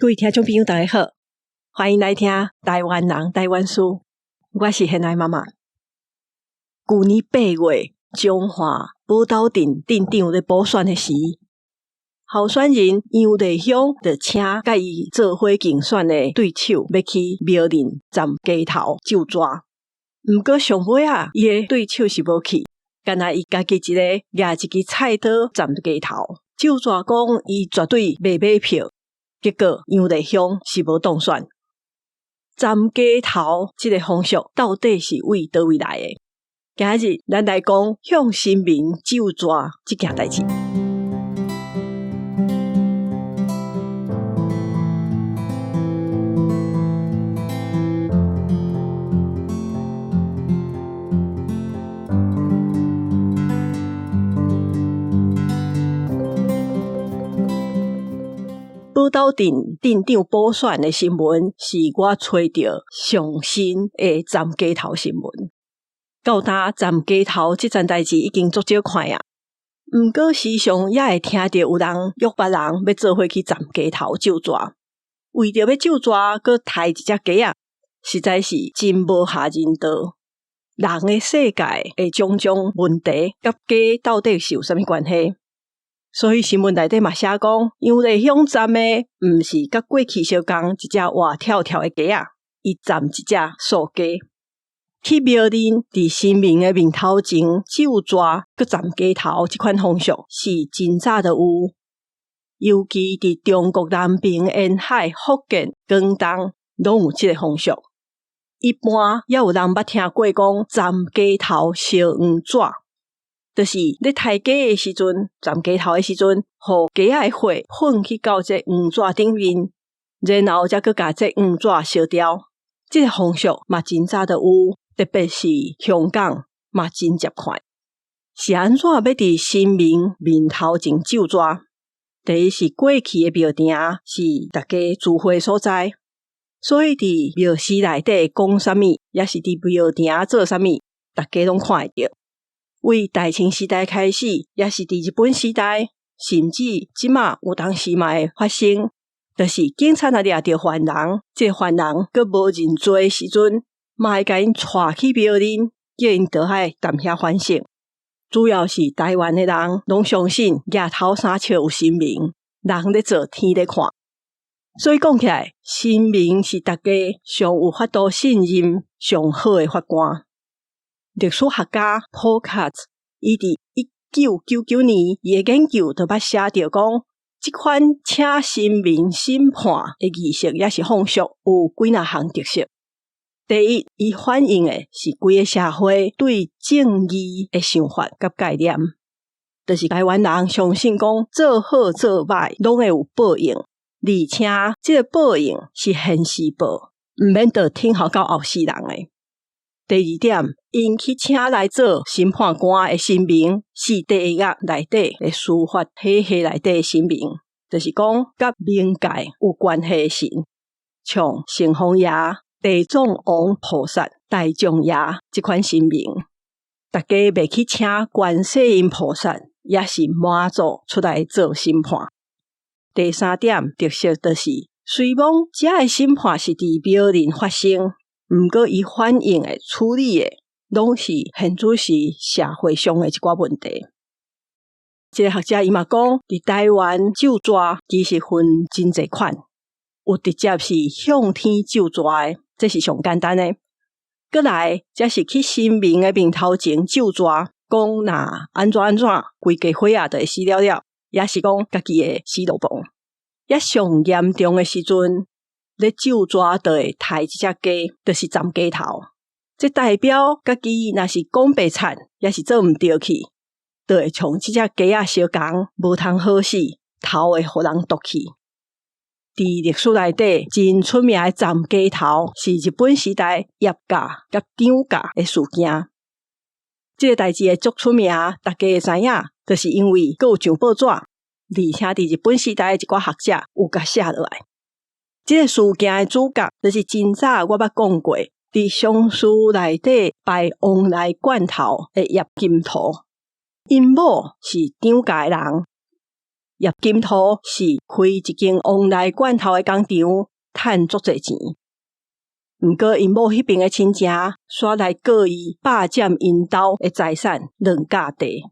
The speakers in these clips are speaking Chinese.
各位听众朋友大家好，欢迎来听台湾人台湾事，我是现爱妈妈。去年8月，中华宝斗镇镇长咧补选的时，候选人杨丽香就请甲伊做伙竞选的对手要去苗林站街头就抓，毋过上尾啊，伊的对手是无去，干那伊家己一个举一支菜刀站街头，就抓讲伊绝对袂买票。结果杨丽香是无当选。站街头这个风俗到底是为叨位来的？今日咱来讲向新民就抓这件代志。宝斗镇镇长补选的新闻是我找到上新的站街头新闻。到呾站街头这件代志已经足少看啊，毋过时常也会听到有人约别人要做伙去站街头就抓，为着要就抓，佮抬一只鸡啊，实在是真无下人道。人的世界的种种问题，甲鸡到底是有啥物关系？所以新闻内底嘛写讲，杨丽香站的毋是甲过去相共一只活跳跳的鸡啊，伊站一只素鸡。去苗林伫新民的面头前就抓佮站街头这款风俗是真早就有，尤其伫中国南边沿海、福建、广东拢有这个风俗。一般也有人捌听过讲站街头烧黄纸。就是咧抬鸡的时阵，站街头的时阵，互鸡仔的血混去到这黄纸顶面，然后才去甲这黄纸烧掉。这个风俗嘛真早就有，特别是香港嘛真接看。是安怎要伫新民面头前就抓？第一是过去的庙埕是大家聚会所在，所以伫庙寺内底讲啥物，也是伫庙埕做啥物，大家拢看会到。为大清时代开始，也是伫日本时代，甚至即马有当时嘛会发生，就是警察若掠着犯人，这犯人佮无认罪的时阵，嘛会甲因带去庙林，叫因倒海担遐反省。主要是台湾的人拢相信额头三笑有神明，人咧做天咧看，所以讲起来，神明是大家上有法度信任、上好的法官。历史学家 Paul Katz 伊伫1999年伊的研究就捌写着讲，即款请神明审判的仪式也是风俗有几若项特色。第一，伊反映的是规个社会对正义的想法甲概念，就是台湾人相信讲做好做歹拢会有报应，而且这个报应是现世报，毋免到天后到后世人的。第二点，因去请来做审判官的神明是地狱内底的司法体系内底的神明，就是讲甲冥界有关系的神，像城隍爷、地藏王菩萨、大将爷这款神明。大家袂去请观世音菩萨，也是妈祖出来做审判。第三点特色就是，虽讲这个审判是伫庙林发生，毋过伊反映的处理的拢是现主时社会上的一寡问题。这个学者伊嘛讲，伫台湾就抓其实分真侪款，有直接是向天就抓的，这是上简单的。过来则是去神明的面头前就抓，讲若安怎规家伙仔就会死了了，也是讲家己的死路亡。也上严重的时阵，咧就抓就会抬一只鸡，就是站街头。这代表家己若是讲白惨，也是做毋对去，就会像这只鸡仔相共，无通好死，头会互人毒去。伫历史内底真出名的站街头，是日本时代业价甲涨价的事件。这个代志会足出名，大家会知影，就是因为佫有上报纸，而且伫日本时代一寡学者有甲写落来。这个事件的主角就是真早我捌讲过，伫尚书内底摆往来罐头的叶金图，因某是涨价的人。叶金土是开一间王来罐头的工厂，赚足侪钱。毋过因某迄边的亲戚煞来告伊霸占因兜的财产2甲地。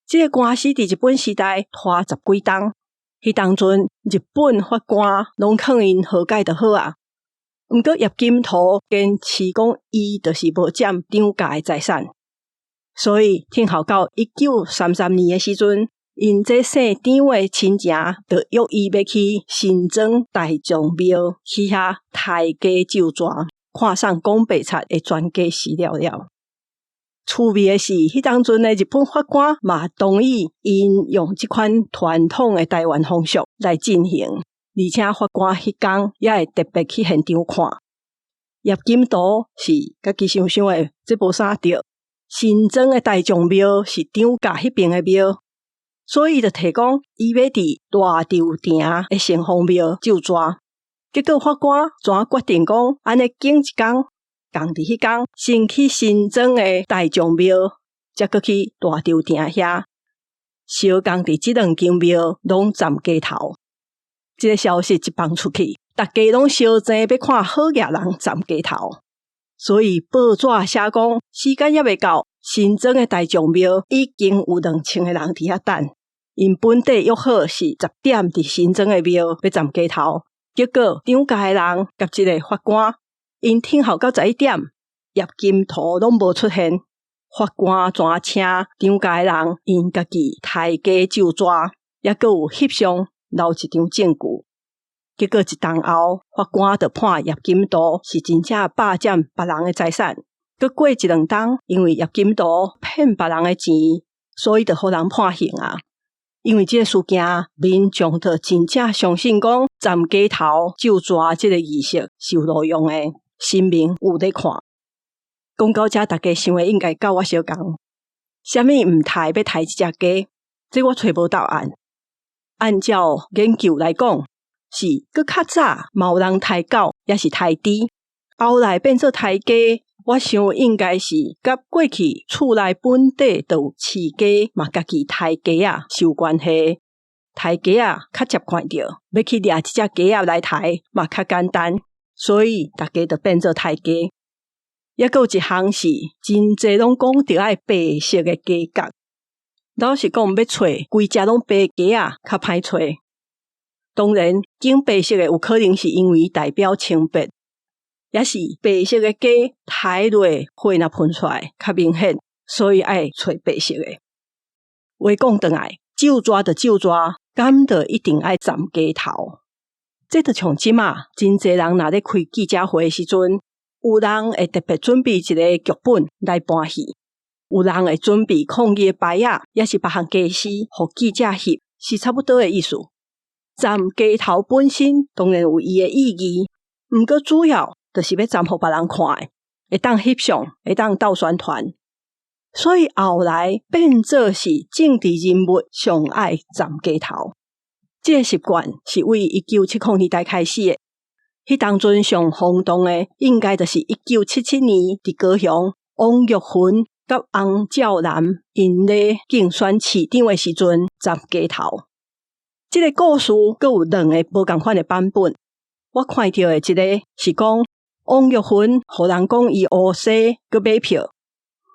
这个官司伫日本时代拖10几冬，迄当阵日本法官拢劝因和解就好啊。毋过叶金土坚持讲伊就是无占张家的财产，所以听候到1933年的时阵，因这姓张的亲戚就约伊要去新庄大将庙去遐抬价就抓，看上讲白贼的全家死了。趣味的是，迄当阵的日本法官嘛同意因用这款传统的台湾风俗来进行，而且法官迄天也会特别去现场看。叶金土是家己想想的，这无啥对。新庄的大将庙是张家迄边的庙，所以就提讲伊要伫大稻埕的城隍庙就抓。结果法官怎决定讲，安尼拣一天，共伫迄天先去新庄的大将庙，再搁去大稻埕遐，小共伫这2间庙拢站街头。这个消息一放出去，大家拢相争要看好野人站街头。所以报纸写讲，时间还未到，新庄的大将庙已经有2000个人伫遐等。因本地约好是10点伫新庄的庙要站街头，结果张家的人甲这个法官，因听候到11点，叶金土拢无出现。法官怎请张家的人因家己抬价就抓，也阁有翕相留一张证据。结果一冬后，法官就判叶金土是真正霸占别人的财产。搁过1-2冬，因为叶金土骗别人的钱，所以就互人判刑啊。因为这个事件，民众就真正相信讲站街头就抓这个仪式是有路用的，神明有在看。讲到这，大家想的应该跟我相同。什么唔抬要抬一只鸡？这我找无答案。按照研究来讲，是搁较早嘛有人抬狗，也是抬猪，后来变做抬鸡。我想应该是甲过去厝内本地就有饲鸡嘛，家己抬鸡啊是有关系。抬鸡啊较接看到，要去掠一只鸡啊来抬嘛较简单，所以大家就变做抬鸡。也有一项是真侪拢讲着爱白色的鸡角，老实讲要找规只拢白鸡啊较歹找。当然，拣白色的有可能是因为代表清白。也是白色的鸡抬落火若喷出来较明显，所以爱找白色的。话讲转来，就抓就就抓，敢就一定爱站街头。这就像即马真侪人若咧开记者会的时阵，有人会特别准备一个剧本来搬戏，有人会准备抗议的牌仔，也是别项假诗，互记者翕，是差不多的意思。站街头本身当然有伊的意义，毋过主要就是要站互别人看的，会当翕相，会当斗宣传，所以后来变做是政治人物上爱站街头。这个习惯是为1970年代开始的，迄当阵上轰动的应该就是1977年伫高雄，王玉芬甲洪兆南因咧竞选市长的时阵站街头。这个故事阁有2个无同款的版本，我看到的一个是讲王玉芬互人讲伊乌西阁买票，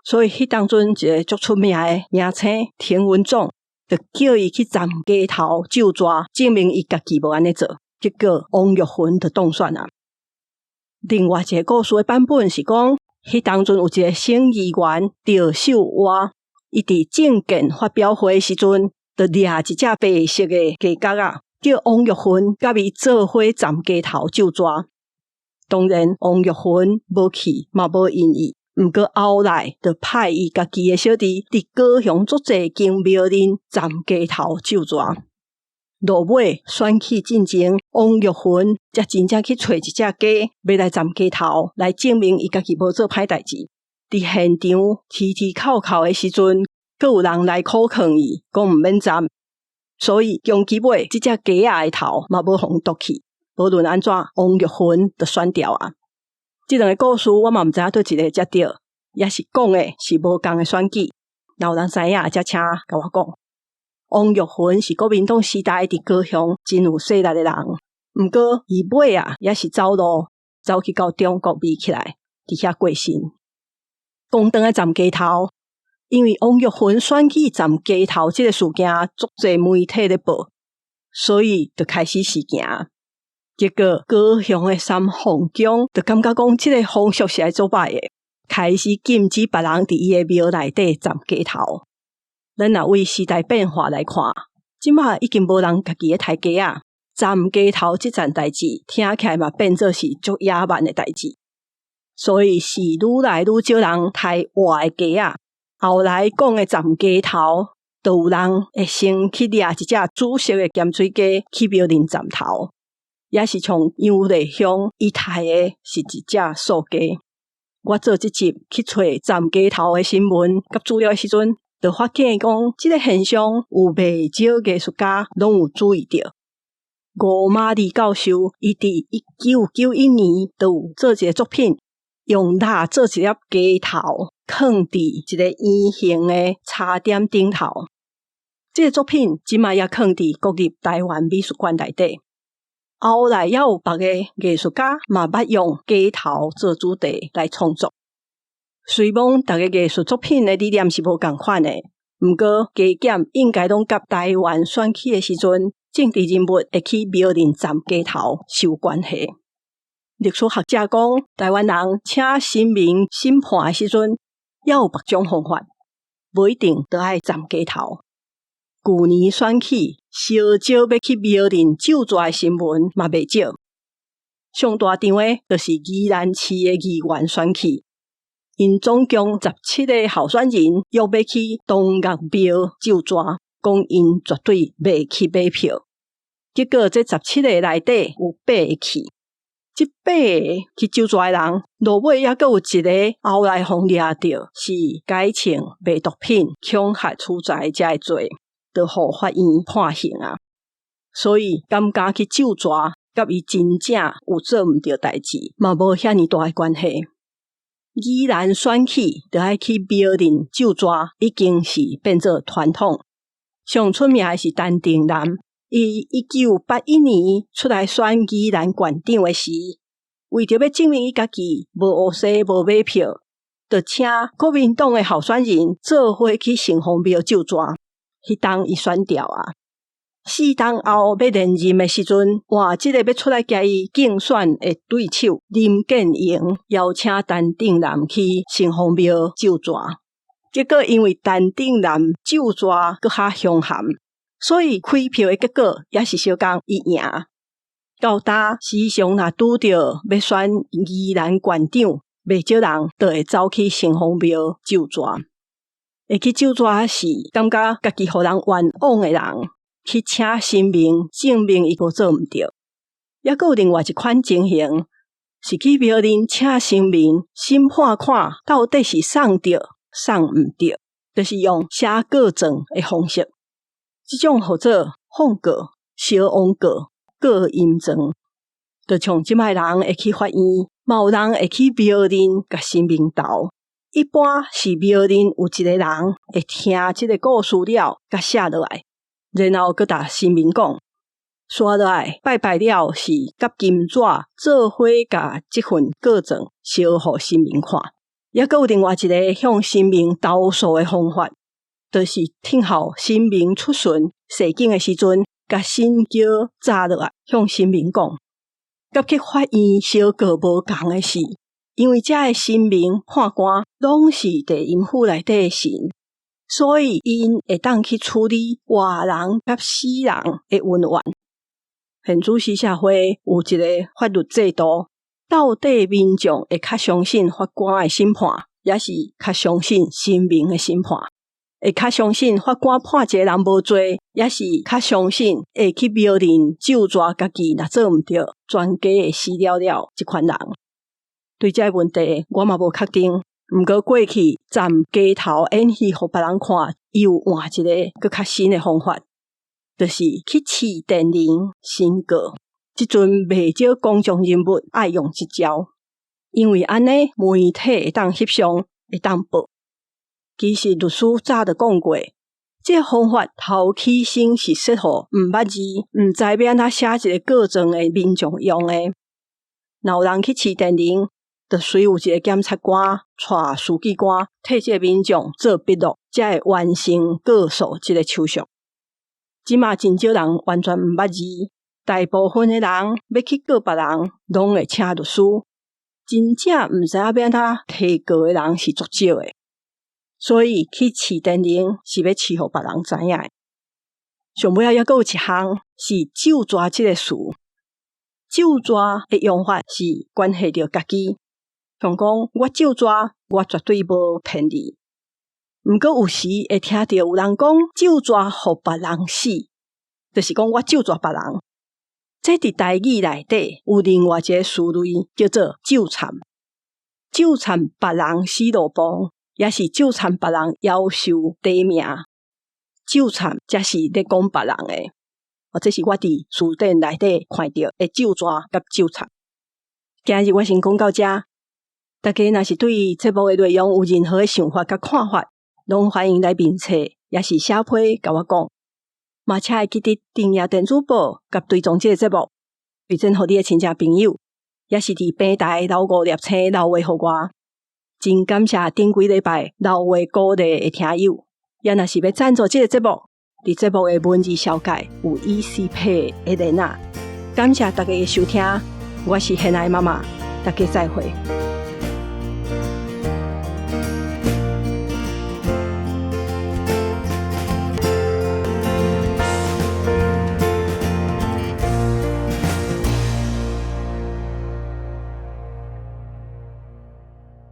所以迄当阵一个足出名的名星田文总就叫伊去站街头就抓，证明伊家己无安尼做，结果王玉芬就当选啊。另外一个故事的版本是讲，迄当阵有一个省议员赵秀华，伊伫政见发表会的时阵，就掠一只白色的鸡角啊，叫王玉芬甲伊做伙站街头就抓。当然，王玉芬无去，嘛无因意。毋过后来就派伊家己的小弟伫高雄足侪间庙林站街头就抓。落尾选举进前，王玉芬才真正去找一只鸡，要来站街头，来证明伊家己无做歹代志。伫现场啼啼哭哭的时阵，阁有人来苦劝伊，讲毋免站。所以终其尾，这只鸡仔的头嘛无互夺去。无论安怎，王玉芬就选掉啊！这2个故事我嘛毋知影对一个才对，也是讲的是无同的选举。若有人知影，才请甲我讲。王玉芬是国民党时代伫高雄真有势力的人，毋过伊尾也是走路走去到中国迷起来，伫遐过身。讲回来站街头，因为王玉芬选举站街头这个事件足侪媒体咧报，所以就开始事件。结果高雄的三凤宫就感觉讲这个风俗是来做歹的，开始禁止别人伫伊的庙内底站街头。咱若为时代变化来看，即马已经无人家己的台阶啊，站街头这件代志听起来嘛变做是足野蛮的代志，所以是愈来愈少人抬活的鸡啊。后来讲的站街头，就有人会先去掠一只紫色的咸水鸡去庙林站头，也是从杨丽乡伊抬的是一只素鸡。我做这集去找站街头的新闻甲资料的时阵，就发现讲这个现象有袂少艺术家拢有注意到。吴玛丽教授伊伫1991年就有做一个作品，用蜡做一粒鸡头，放伫一个圆形的茶点顶头。这个作品即马也放伫国立台湾美术馆内底。后来也有别个艺术家嘛捌用鸡头做主题来创作。虽然大个艺术作品的理念是无同款的，毋过加减应该拢甲台湾选举的时阵，政治人物会去庙林站街头是有关系。历史学者讲，台湾人请神明审判的时阵，也有别种方法，无一定都爱站街头。旧年选举，烧少要去庙林就抓的新闻嘛袂少。上大场的，就是宜兰市的议员选举，因总共17个候选人约要去东岳庙就抓，讲因绝对袂去买票。结果这17个内底有8个去，这8个去就抓的人，落尾也阁有一个后来互抓到是改穿卖毒品、恐吓厝财这个罪。就互法院判刑啊，所以敢敢去就抓，甲伊真正有做毋对代志，嘛无遐尼大的关系。依然选举就爱去庙林就抓，已经是变做传统。上出名的是陈定南，伊1981年出来选宜兰县长的时，为着要证明伊家己无乌西无买票，就请国民党的候选人做伙去城隍庙就抓。迄当伊选掉啊，4当后要连任的时阵，哇，这个要出来甲伊竞选的对手林建营邀请陈定南去城隍庙就抓，结果因为陈定南就抓搁较凶悍，所以开票的结果也是小讲伊赢。到搭时常若拄着要选宜兰县长，袂少人就会走去城隍庙就抓。会去就抓是感觉家己互人冤枉的人，去请神明证明伊无做毋对。也阁有另外一款情形，是去庙林请神明审判看到底是送对送毋对，就是用写告状的方式。这种或者放告、烧枉告、告阴状，就像即摆人会去法院，嘛有人会去庙林甲神明斗。一般是庙林有一个人会听这个故事了，甲写落来，然後佮甲神明讲，写落来拜拜了是甲金纸做伙甲这份告状烧互神明看。也佮有另外一个向神明投诉的方法，就是听候神明出巡示警的时阵，甲神轿砸落来向神明讲。甲去法院烧告无同的是，因为这个神明判官拢是地阴府内底的神，所以因会当去处理活人甲死人的恩怨。现主时社会有一个法律制度，到底民众会较相信法官的审判，也是较相信神明的审判？会较相信法官判一个人无罪，也是较相信会去庙林就抓家己若做毋对，全家会死了了这款人？对这个问题，我嘛无确定。毋过过去站街头演戏，互别人看，伊有换一个更较新的方法，就是去试电铃宣告。即阵袂少公众人物爱用这招，因为安尼媒体会当翕相，会当报。其实律师早就讲过，这个方法头起先是适合毋捌字、毋知要安怎写一个告状的民众用的。若有人去市电铃，就需有一个检察官带书记官替这个民众做笔录，才会完成告诉这个手续。即马真少人完全毋捌字，大部分的人要去告别人，拢会请律师。真正毋知影要安怎提告的人是足少的，所以去市电铃是要试互别人知影的。上尾还佫有一项是咒抓这个事，咒抓的用法是关系到家己。像讲我咒抓，我绝对无骗你。毋过有时会听到有人讲咒抓互别人死，就是讲我咒抓别人。这伫台语内底有另外一个词类叫做咒惨，咒惨别人死路崩，也是咒惨别人夭寿低命。咒惨才是咧讲别人的，这是我伫词典内底看到的咒抓甲咒惨。今日我先讲到这，大家若是对节目的内容有任何的想法甲看法，拢欢迎来面册，也是写批甲我讲。嘛请会记得订阅电子报，甲追踪这个节目，推荐互你的亲戚朋友，也是伫平台留五粒星留话互我。真感谢顶几礼拜留话鼓励的听友，也若是要赞助这个节目，伫节目的文字小解有 EC Pay 的链仔。感谢大家的收听，我是现爱妈妈，大家再会。